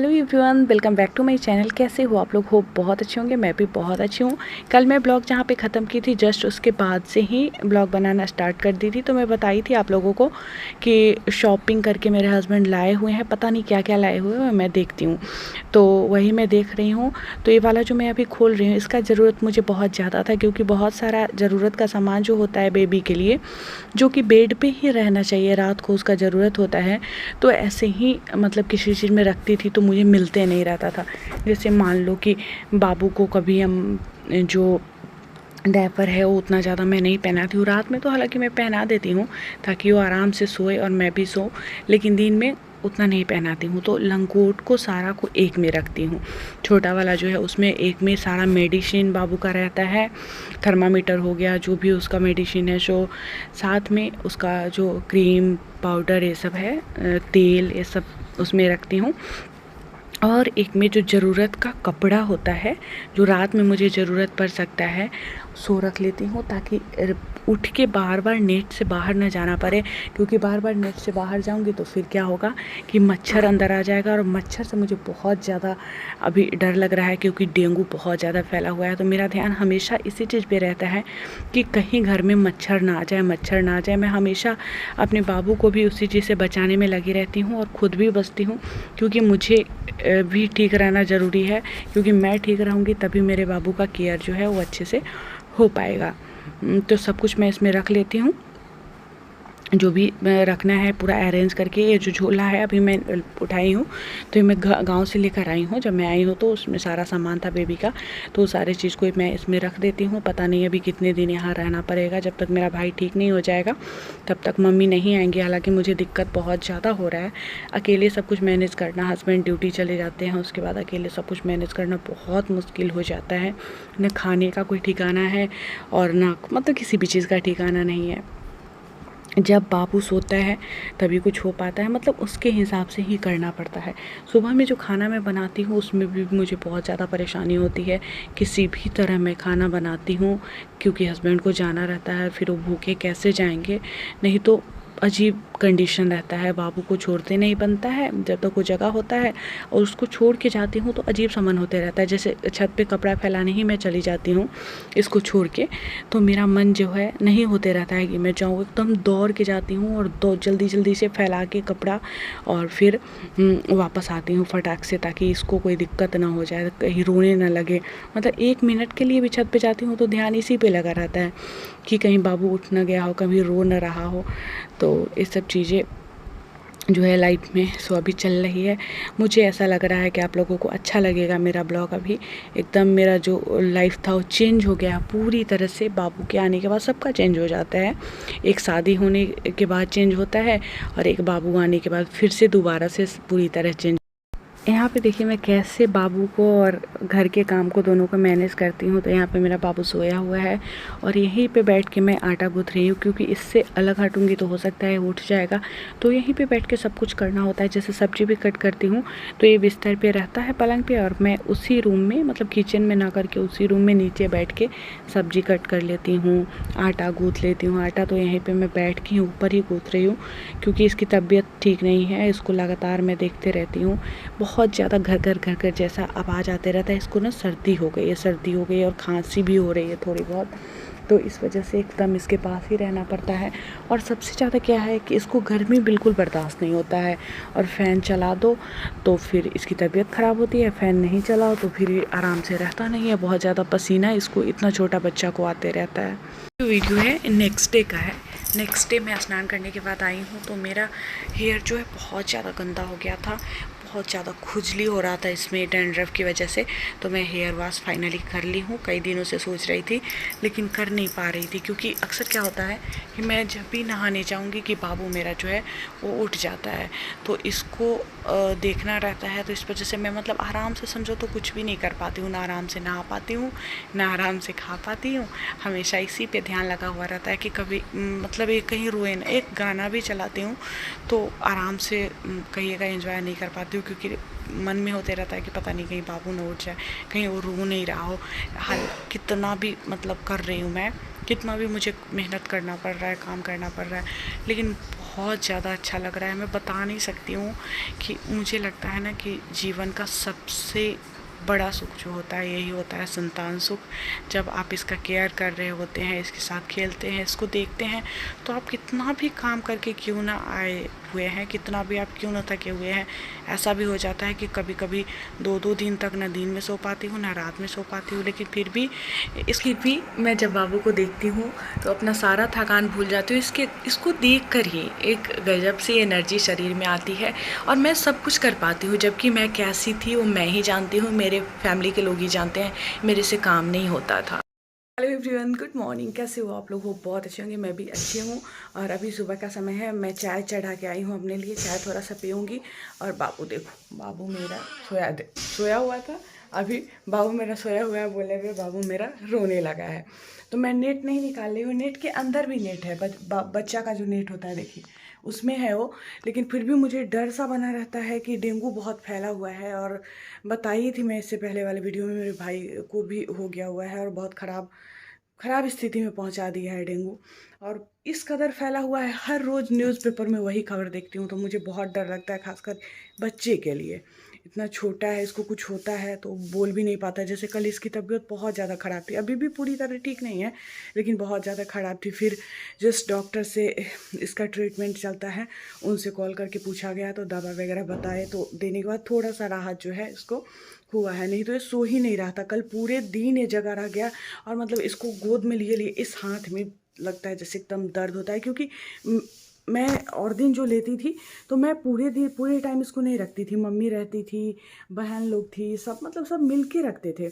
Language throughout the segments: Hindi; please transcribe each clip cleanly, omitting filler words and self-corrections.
Hello everyone, welcome back to my channel. कैसे हो आप लोग? हो बहुत अच्छे होंगे। मैं भी बहुत अच्छी हूँ। कल मैं ब्लॉग जहाँ पे ख़त्म की थी जस्ट उसके बाद से ही ब्लॉग बनाना स्टार्ट कर दी थी। तो मैं बताई थी आप लोगों को कि शॉपिंग करके मेरे हस्बैंड लाए हुए हैं, पता नहीं क्या क्या लाए हुए हैं, मैं देखती हूँ। तो वही मैं देख रही हूँ। तो ये वाला जो मैं अभी खोल रही हूँ इसका ज़रूरत मुझे बहुत ज़्यादा था, क्योंकि बहुत सारा ज़रूरत का सामान जो होता है बेबी के लिए, जो कि बेड पे ही रहना चाहिए, रात को उसका ज़रूरत होता है। तो ऐसे ही मतलब किसी चीज़ में रखती थी तो मुझे मिलते नहीं रहता था। जैसे मान लो कि बाबू को कभी हम जो डायपर है वो उतना ज़्यादा मैं नहीं पहनाती हूँ। रात में तो हालांकि मैं पहना देती हूँ ताकि वो आराम से सोए और मैं भी सो, लेकिन दिन में उतना नहीं पहनाती हूँ। तो लंगोट को सारा को एक में रखती हूँ। छोटा वाला जो है उसमें एक में सारा मेडिसिन बाबू का रहता है, थर्मामीटर हो गया, जो भी उसका मेडिसिन है, जो साथ में उसका जो क्रीम पाउडर ये सब है, तेल, ये सब उसमें रखती हूँ। और एक में जो ज़रूरत का कपड़ा होता है, जो रात में मुझे ज़रूरत पड़ सकता है, सो रख लेती हूँ ताकि उठ के बार बार नेट से बाहर ना जाना पड़े। क्योंकि बार बार नेट से बाहर जाऊँगी तो फिर क्या होगा कि मच्छर अंदर आ जाएगा, और मच्छर से मुझे बहुत ज़्यादा अभी डर लग रहा है, क्योंकि डेंगू बहुत ज़्यादा फैला हुआ है। तो मेरा ध्यान हमेशा इसी चीज़ पे रहता है कि कहीं घर में मच्छर ना आ जाए, मच्छर ना आ जाए। मैं हमेशा अपने बाबू को भी उसी चीज़ से बचाने में लगी रहती हूँ और ख़ुद भी बचती हूँ, क्योंकि मुझे भी ठीक रहना ज़रूरी है। क्योंकि मैं ठीक रहूँगी तभी मेरे बाबू का केयर जो है वो अच्छे से हो पाएगा। तो सब कुछ मैं इसमें रख लेती हूँ, जो भी रखना है पूरा अरेंज करके। ये जो झोला है अभी मैं उठाई हूँ, तो ये मैं गांव से लेकर आई हूँ। जब मैं आई हूँ तो उसमें सारा सामान था बेबी का, तो सारे चीज़ को मैं इसमें रख देती हूँ। पता नहीं अभी कितने दिन यहाँ रहना पड़ेगा, जब तक मेरा भाई ठीक नहीं हो जाएगा तब तक मम्मी नहीं आएंगी। हालांकि मुझे दिक्कत बहुत ज़्यादा हो रहा है, अकेले सब कुछ मैनेज करना। हस्बैंड ड्यूटी चले जाते हैं, उसके बाद अकेले सब कुछ मैनेज करना बहुत मुश्किल हो जाता है। न खाने का कोई ठिकाना है और ना मतलब किसी भी चीज़ का ठिकाना नहीं है। जब बाबू सोता है तभी कुछ हो पाता है, मतलब उसके हिसाब से ही करना पड़ता है। सुबह में जो खाना मैं बनाती हूँ उसमें भी मुझे बहुत ज़्यादा परेशानी होती है। किसी भी तरह मैं खाना बनाती हूँ, क्योंकि हस्बैंड को जाना रहता है, फिर वो भूखे कैसे जाएंगे। नहीं तो अजीब कंडीशन रहता है, बाबू को छोड़ते नहीं बनता है जब तक वो जगह होता है, और उसको छोड़ के जाती हूँ तो अजीब सा मन होते रहता है। जैसे छत पे कपड़ा फैलाने ही मैं चली जाती हूँ इसको छोड़ के, तो मेरा मन जो है नहीं होते रहता है कि मैं जाऊँ। एकदम दौड़ के जाती हूँ और जल्दी जल्दी से फैला के कपड़ा, और फिर वापस आती हूँ फटाक से, ताकि इसको कोई दिक्कत ना हो जाए, कहीं रोने ना लगे। मतलब 1 मिनट के लिए भी छत पे जाती हूँ तो ध्यान इसी पे लगा रहता है कि कहीं बाबू उठ ना गया हो, कभी रो ना रहा हो। तो ये सब चीज़ें जो है लाइफ में सो अभी चल रही है। मुझे ऐसा लग रहा है कि आप लोगों को अच्छा लगेगा मेरा ब्लॉग। अभी एकदम मेरा जो लाइफ था वो चेंज हो गया पूरी तरह से। बाबू के आने के बाद सबका चेंज हो जाता है। एक शादी होने के बाद चेंज होता है, और एक बाबू आने के बाद फिर से दोबारा से पूरी तरह चेंज। यहाँ पे देखिए मैं कैसे बाबू को और घर के काम को दोनों को मैनेज करती हूँ। तो यहाँ पे मेरा बाबू सोया हुआ है और यहीं पे बैठ के मैं आटा गूँथ रही हूँ, क्योंकि इससे अलग हटूँगी तो हो सकता है उठ जाएगा। तो यहीं पे बैठ के सब कुछ करना होता है। जैसे सब्जी भी कट करती हूँ तो ये बिस्तर पे रहता है पलंग पे, और मैं उसी रूम में मतलब किचन में ना करके उसी रूम में नीचे बैठ के सब्जी कट कर लेती हूँ, आटा गूँथ लेती हूँ। आटा तो यहीं पर मैं बैठ के ऊपर ही गूँथ रही हूँ, क्योंकि इसकी तबीयत ठीक नहीं है। इसको लगातार मैं देखते रहती हूँ। बहुत ज़्यादा घर घर जैसा आवाज़ आते रहता है। इसको ना सर्दी हो गई है और खांसी भी हो रही है थोड़ी बहुत, तो इस वजह से एकदम इसके पास ही रहना पड़ता है। और सबसे ज़्यादा क्या है कि इसको गर्मी बिल्कुल बर्दाश्त नहीं होता है, और फ़ैन चला दो तो फिर इसकी तबीयत ख़राब होती है, फ़ैन नहीं चलाओ तो फिर ये आराम से रहता नहीं है। बहुत ज़्यादा पसीना इसको, इतना छोटा बच्चा को आते रहता है। जो वीडियो है नेक्स्ट डे का है। नेक्स्ट डे मैं स्नान करने के बाद आई हूँ तो मेरा हेयर जो है बहुत ज़्यादा गंदा हो गया था, बहुत ज़्यादा खुजली हो रहा था इसमें डैंड्रफ की वजह से। तो मैं हेयर वॉश फाइनली कर ली हूँ। कई दिनों से सोच रही थी लेकिन कर नहीं पा रही थी, क्योंकि अक्सर क्या होता है कि मैं जब भी नहाने जाऊँगी कि बाबू मेरा जो है वो उठ जाता है, तो इसको देखना रहता है। तो इस वजह से मैं मतलब आराम से समझो तो कुछ भी नहीं कर पाती हूँ, ना आराम से नहा पाती हूँ, ना आराम से खा पाती हूँ। हमेशा इसी पे ध्यान लगा हुआ रहता है कि कभी मतलब एक कहीं रोए ना। एक गाना भी चलाती हूँ तो आराम से कहिएगा एंजॉय नहीं कर पाती हूँ, क्योंकि मन में होते रहता है कि पता नहीं कहीं बाबू न उठ जाए, कहीं वो रो नहीं रहा हो। हाल कितना भी मतलब कर रही हूँ मैं, कितना भी मुझे मेहनत करना पड़ रहा है, काम करना पड़ रहा है, लेकिन बहुत ज़्यादा अच्छा लग रहा है। मैं बता नहीं सकती हूँ कि मुझे लगता है ना कि जीवन का सबसे बड़ा सुख जो होता है यही होता है संतान सुख। जब आप इसका केयर कर रहे होते हैं, इसके साथ खेलते हैं, इसको देखते हैं, तो आप कितना भी काम करके क्यों ना आए हुए हैं, कितना भी आप क्यों ना थके हुए हैं, ऐसा भी हो जाता है कि कभी कभी 2-2 दिन तक ना दिन में सो पाती हूँ ना रात में सो पाती हूँ, लेकिन फिर भी मैं जब बाबू को देखती हूँ तो अपना सारा थकान भूल जाती हूँ। इसको देख कर ही एक गजब सी एनर्जी शरीर में आती है और मैं सब कुछ कर पाती हूँ। जबकि मैं कैसी थी वो मैं ही जानती हूँ, मेरे फैमिली के लोग ही जानते हैं, मेरे से काम नहीं होता था। Hello everyone, good morning. कैसे हो आप लोग? हो बहुत अच्छे होंगे, मैं भी अच्छी हूँ। और अभी सुबह का समय है, मैं चाय चढ़ा के आई हूँ अपने लिए। चाय थोड़ा सा पीऊँगी। और बाबू देखो, बाबू मेरा सोया हुआ था। अभी बाबू मेरा सोया हुआ है बोले हुए बाबू मेरा रोने लगा है। तो मैं नेट नहीं निकाल रही हूँ, नेट के अंदर भी नेट है। बच्चा का जो नेट होता है देखिए उसमें है वो। लेकिन फिर भी मुझे डर सा बना रहता है कि डेंगू बहुत फैला हुआ है। और बताई थी मैं इससे पहले वाले वीडियो में, मेरे भाई को भी हो गया हुआ है और बहुत ख़राब स्थिति में पहुंचा दिया है डेंगू। और इस कदर फैला हुआ है, हर रोज़ न्यूज़पेपर में वही खबर देखती हूँ, तो मुझे बहुत डर लगता है, खासकर बच्चे के लिए। इतना छोटा है, इसको कुछ होता है तो बोल भी नहीं पाता। जैसे कल इसकी तबीयत बहुत ज़्यादा ख़राब थी, अभी भी पूरी तरह ठीक नहीं है लेकिन बहुत ज़्यादा ख़राब थी। फिर जिस डॉक्टर से इसका ट्रीटमेंट चलता है उनसे कॉल करके पूछा गया तो दवा वगैरह बताए, तो देने के बाद थोड़ा सा राहत जो है इसको हुआ है। नहीं तो ये सो ही नहीं रहा था, कल पूरे दिन ये जगह रह गया। और मतलब इसको गोद में लिए लिए इस हाथ में लगता है जैसे एकदम दर्द होता है, क्योंकि मैं और दिन जो लेती थी तो मैं पूरे टाइम इसको नहीं रखती थी। मम्मी रहती थी, बहन लोग थी, सब मतलब सब मिल के रखते थे।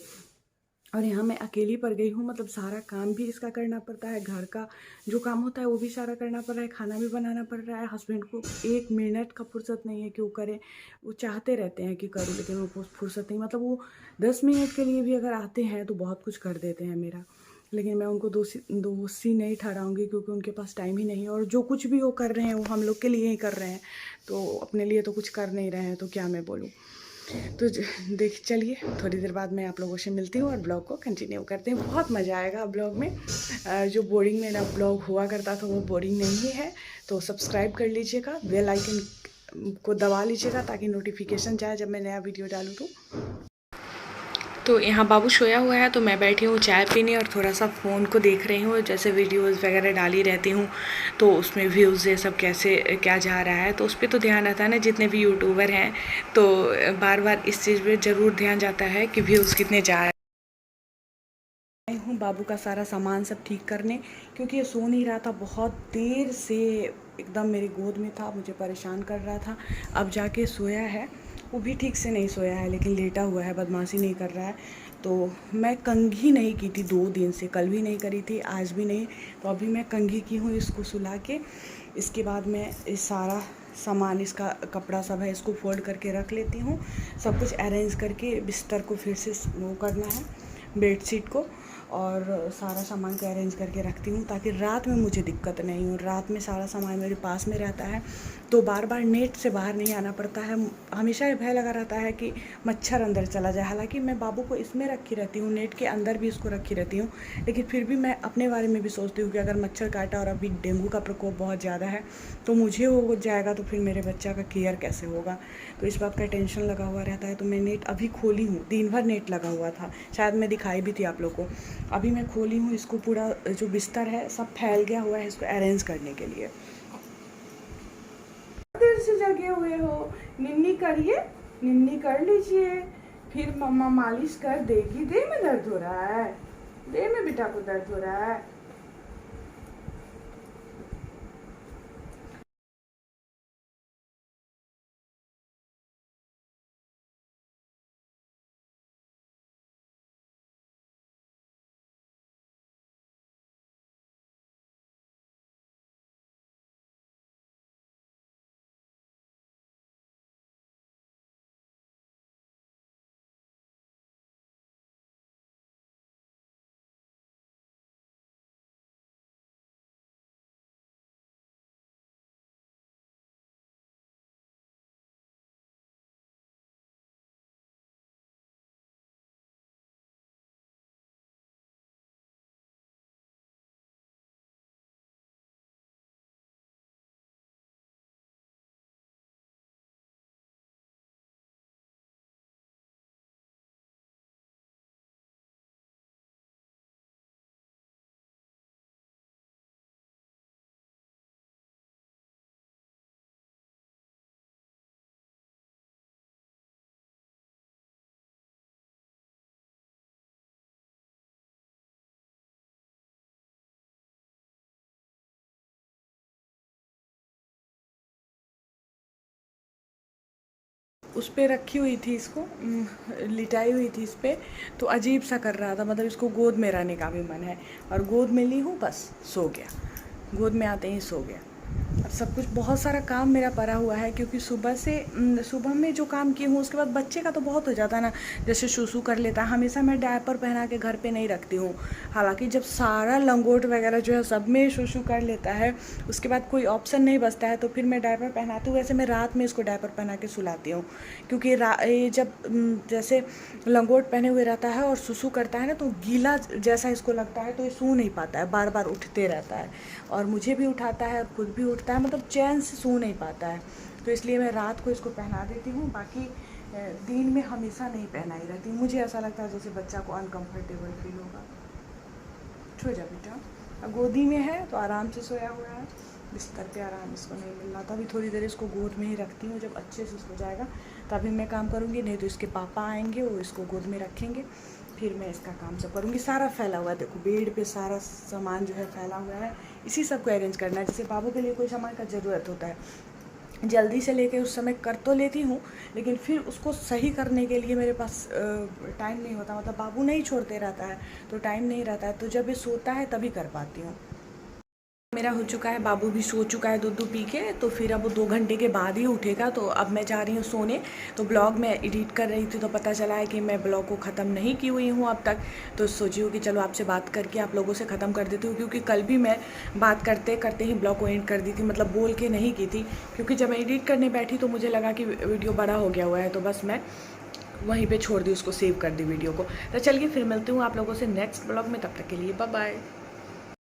और यहाँ मैं अकेली पड़ गई हूँ, मतलब सारा काम भी इसका करना पड़ता है, घर का जो काम होता है वो भी सारा करना पड़ रहा है, खाना भी बनाना पड़ रहा है। हस्बैंड को 1 मिनट का फुर्सत नहीं है कि वो करे। वो चाहते रहते हैं कि करूँ लेकिन वो फुर्सत नहीं, मतलब वो 10 मिनट के लिए भी अगर आते हैं तो बहुत कुछ कर देते हैं मेरा। लेकिन मैं उनको दोषी नहीं ठहराऊँगी क्योंकि उनके पास टाइम ही नहीं है। और जो कुछ भी वो कर रहे हैं वो हम लोग के लिए ही कर रहे हैं, तो अपने लिए तो कुछ कर नहीं रहे हैं, तो क्या मैं बोलूँ। तो देख चलिए, थोड़ी देर बाद मैं आप लोगों से मिलती हूँ और ब्लॉग को कंटिन्यू करते हैं। बहुत मज़ा आएगा ब्लॉग में। जो बोरिंग मेरा ब्लॉग हुआ करता था वो बोरिंग नहीं है। तो सब्सक्राइब कर लीजिएगा, बेल आइकन को दबा लीजिएगा ताकि नोटिफिकेशन जाए जब मैं नया वीडियो डालूँ तो यहाँ बाबू सोया हुआ है तो मैं बैठी हूँ चाय पीने और थोड़ा सा फ़ोन को देख रही हूँ। जैसे वीडियोस वगैरह डाली रहती हूँ तो उसमें व्यूज़ ये सब कैसे क्या जा रहा है, तो उस पर तो ध्यान रहता है ना। जितने भी यूट्यूबर हैं तो बार बार इस चीज़ पे ज़रूर ध्यान जाता है कि व्यूज़ कितने जा रहे हैं। हूँ बाबू का सारा सामान सब ठीक करने, क्योंकि ये सो नहीं रहा था, बहुत देर से एकदम मेरी गोद में था, मुझे परेशान कर रहा था। अब जाके सोया है, वो भी ठीक से नहीं सोया है लेकिन लेटा हुआ है, बदमाशी नहीं कर रहा है। तो मैं कंघी नहीं की थी 2 दिन से, कल भी नहीं करी थी, आज भी नहीं। तो अभी मैं कंघी की हूँ इसको सुला के। इसके बाद मैं इस सारा सामान, इसका कपड़ा सब है, इसको फोल्ड करके रख लेती हूँ। सब कुछ अरेंज करके बिस्तर को फिर से वो करना है, बेडशीट को, और सारा सामान को अरेंज करके रखती हूँ ताकि रात में मुझे दिक्कत नहीं हो। रात में सारा सामान मेरे पास में रहता है तो बार बार नेट से बाहर नहीं आना पड़ता है। हमेशा ये भय लगा रहता है कि मच्छर अंदर चला जाए। हालांकि मैं बाबू को इसमें रखी रहती हूँ, नेट के अंदर भी इसको रखी रहती हूँ, लेकिन फिर भी मैं अपने बारे में भी सोचती हूँ कि अगर मच्छर काटा और अभी डेंगू का प्रकोप बहुत ज़्यादा है तो मुझे हो जाएगा तो फिर मेरे बच्चा का केयर कैसे होगा। तो इस बात का टेंशन लगा हुआ रहता है। तो मैं नेट अभी खोली हूँ, दिन भर नेट लगा हुआ था, शायद मैं दिखाई भी थी आप लोग को। अभी मैं खोली हूँ इसको, पूरा जो बिस्तर है सब फैल गया हुआ है इसको अरेंज करने के लिए। देर से जगे हुए हो, निन्नी करिए, निन्नी कर लीजिए, फिर मम्मा मालिश कर देगी। देह में दर्द हो रहा है, देह में बेटा को दर्द हो रहा है। उस पर रखी हुई थी, इसको लिटाई हुई थी इस पर, तो अजीब सा कर रहा था, मतलब इसको गोद में रहने का भी मन है, और गोद में ली हूँ, बस सो गया, गोद में आते ही सो गया। अब सब कुछ बहुत सारा काम मेरा पड़ा हुआ है, क्योंकि सुबह में जो काम की हूँ उसके बाद बच्चे का तो बहुत हो जाता है ना, जैसे शूशू कर लेता है, हमेशा मैं डायपर पहना के घर पे नहीं रखती हूँ। हालांकि जब सारा लंगोट वगैरह जो है सब में शूशू कर लेता है, उसके बाद कोई ऑप्शन नहीं बचता है, तो फिर मैं डायपर पहनाती हूँ। वैसे मैं रात में इसको डायपर पहना के सुलाती हूँ, क्योंकि ये जब जैसे लंगोट पहने हुए रहता है और शूशू करता है ना, तो गीला जैसा इसको लगता है, तो ये सो नहीं पाता है, बार बार उठते रहता है, और मुझे भी उठाता है और खुद भी उठता है, मतलब चैन से सो नहीं पाता है। तो इसलिए मैं रात को इसको पहना देती हूँ, बाकी दिन में हमेशा नहीं पहनाई रहती। मुझे ऐसा लगता है जैसे बच्चा को अनकंफर्टेबल फील होगा। सो जा बेटा, अब गोदी में है तो आराम से सोया हुआ है, बिस्तर पे आराम इसको नहीं मिल रहा था। अभी थोड़ी देर इसको गोद में ही रखती हूँ, जब अच्छे से सो जाएगा तभी मैं काम करूँगी, नहीं तो इसके पापा आएंगे, वो इसको गोद में रखेंगे, फिर मैं इसका काम सब करूँगी। सारा फैला हुआ है, देखो बेड पे सारा सामान जो है फैला हुआ है, इसी सब को अरेंज करना है। जैसे बाबू के लिए कोई सामान का ज़रूरत होता है, जल्दी से लेके उस समय कर तो लेती हूँ, लेकिन फिर उसको सही करने के लिए मेरे पास टाइम नहीं होता, मतलब बाबू नहीं छोड़ते रहता है तो टाइम नहीं रहता है, तो जब ये सोता है तभी कर पाती हूँ। मेरा हो चुका है, बाबू भी सो चुका है दूध पी के, तो फिर अब वो 2 घंटे के बाद ही उठेगा, तो अब मैं जा रही हूँ सोने। तो ब्लॉग मैं एडिट कर रही थी तो पता चला है कि मैं ब्लॉग को ख़त्म नहीं की हुई हूँ अब तक, तो सोची हूँ कि चलो आपसे बात करके आप लोगों से ख़त्म कर देती हूँ, क्योंकि कल भी मैं बात करते करते ही ब्लॉग को एंड कर दी थी, मतलब बोल के नहीं की थी, क्योंकि जब मैं एडिट करने बैठी तो मुझे लगा कि वीडियो बड़ा हो गया हुआ है, तो बस मैं वहीं पे छोड़ दी उसको, सेव कर दी वीडियो को। तो चलिए फिर मिलती हूँ आप लोगों से नेक्स्ट ब्लॉग में, तब तक के लिए बाय बाय।